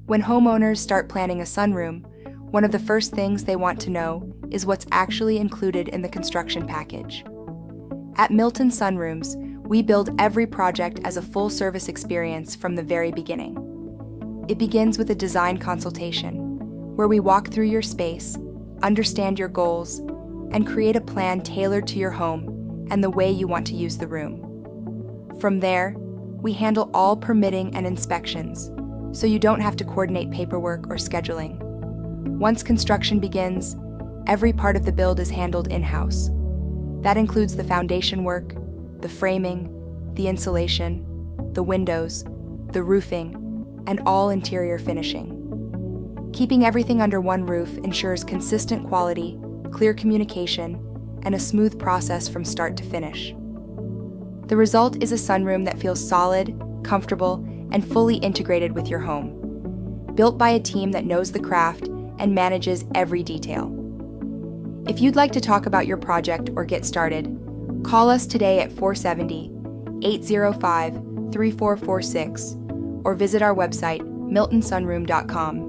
When homeowners start planning a sunroom, one of the first things they want to know is what's actually included in the construction package. At Milton Sunrooms, we build every project as a full-service experience from the very beginning. It begins with a design consultation, where we walk through your space, understand your goals, and create a plan tailored to your home and the way you want to use the room. From there, we handle all permitting and inspections, so you don't have to coordinate paperwork or scheduling. Once construction begins, every part of the build is handled in-house. That includes the foundation work, the framing, the insulation, the windows, the roofing, and all interior finishing. Keeping everything under one roof ensures consistent quality, clear communication, and a smooth process from start to finish. The result is a sunroom that feels solid, comfortable, and fully integrated with your home. Built by a team that knows the craft and manages every detail. If you'd like to talk about your project or get started, call us today at 470-805-3446 or visit our website, miltonsunroom.com.